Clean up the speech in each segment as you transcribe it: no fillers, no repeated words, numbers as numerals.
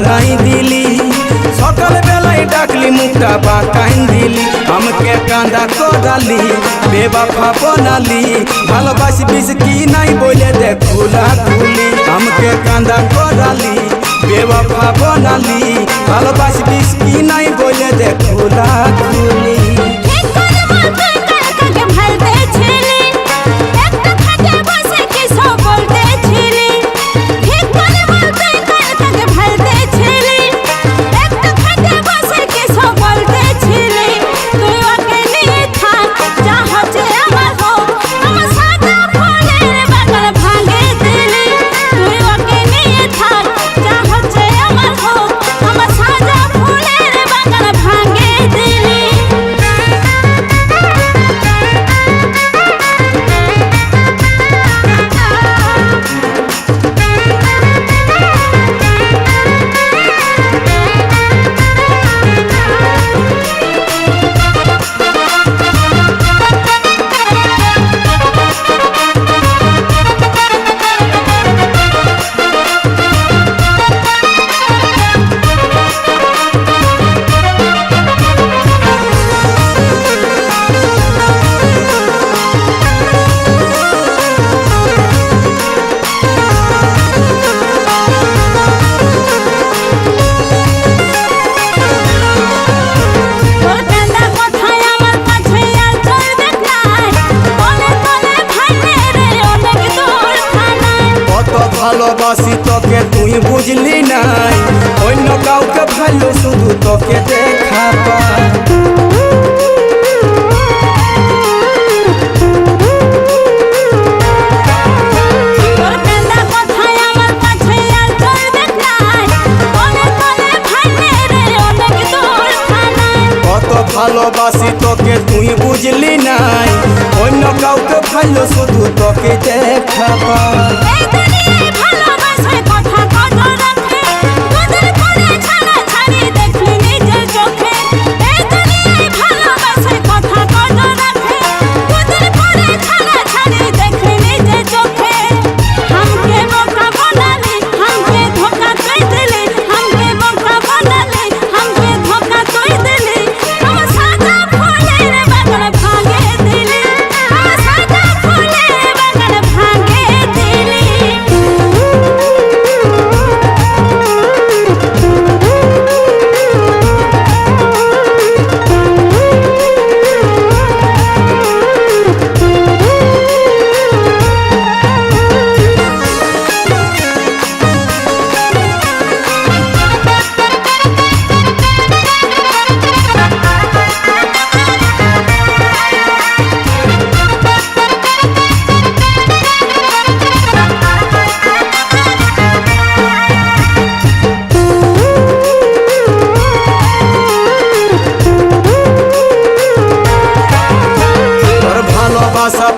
নাই দিলি সকাল বেলায় ডাকলি মুখটা বাঁকাইন দিলি আমাকে কাঁদা করালি বেবাফা বনালি ভালোবাসিস কি নাই বলে দে খুলা খুলি আমাকে কাঁদা করালি বেবাফা বনালি ভালোবাসিস কি নাই বলে দে খুলা খুলি ভালোবাসি তোকে তুই বুঝলি নাই অন্য কাউকে ভালো শুধু তোকে দেখা পাই কত ভালোবাসি তোকে তুই বুঝলি নাই অন্য কাউকে ভালো শুধু তোকে দেখা পাই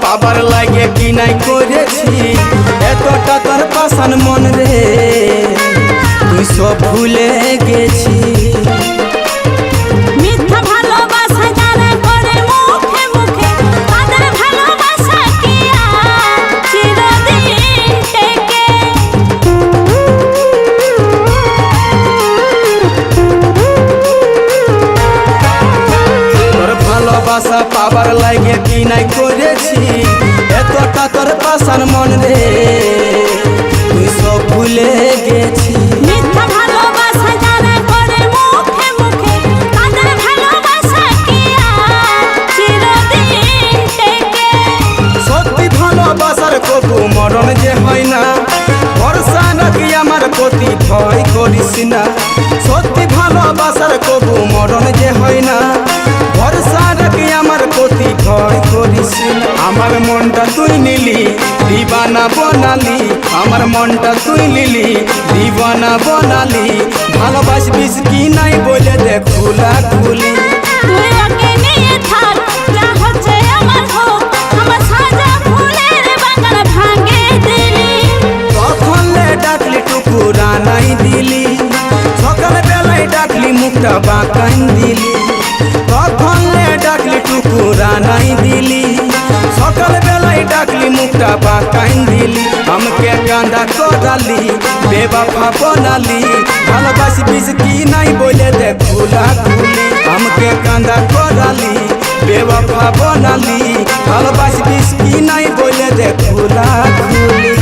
পাবার লাগে কি নাই করেছি এতটা তোর পাশান মন রে তুই সব ভুলে গেছি মিথ্যা ভালোবাসা যারা করে মুখে মুখে তাদের ভালোবাসা কি আর চিরদিন টেকে তোর ভালোবাসা পাবার লাগে কি নাই করেছি এতটা তোর পাশান মন রে তুই সব ভুলে গেছি মিথ্যা ভালোবাসা যারা করে মুখে মুখে তাদের ভালোবাসা কি আর চিরদিন টেকে সত্যি ভালোবাসার কবু মরণ যে হয় না ভরসা নাকি আমার প্রতি ভয় করিস না সত্যি ভালোবাসার কবু মরণ যে হয় না ভরসা নাকি আমার প্রতি ভয় করিস না আমার মনটা তুই নিলি দিবানা বনালি আমার মনটা তুই নিলি দিবানা বনালি ভালোবাসবিস কি নাই বলে দে খুলা খুলি তুই ওকে নিয়ে থাক যা হচ্ছে আমার হোক আমার সাজা ফুলের বাগান ভাঙে দিলি কখন ডাকলি টুকুরা নাই দিলি সকাল বেলায় ডাকলি মুখটা বাঁকাইন দিলি কখন ডাকলি টুকুরা নাই দিলি সকাল বেলায় ডাকলি মুখটা मुंडाबा काइन दिली हमके कांदा कोडाली बेवफा बनाली भालोबासी बिसकी नहीं बोले दे खुला खुली हमके कांदा कोडाली बेवफा बनाली भालोबासी बिसकी नहीं बोले दे खुला खुली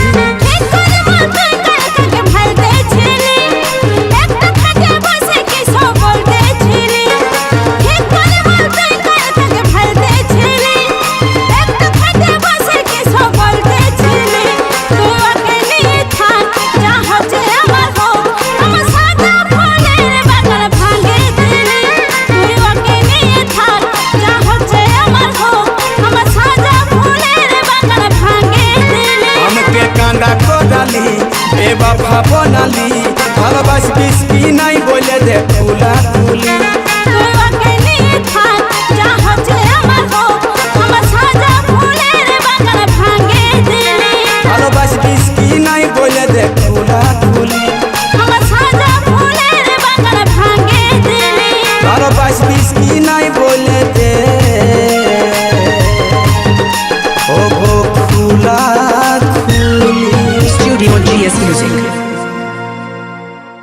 कांदा कोडाली बेवफा बनाली भालोबासी बिसकी नहीं बोले दे खुला खुली।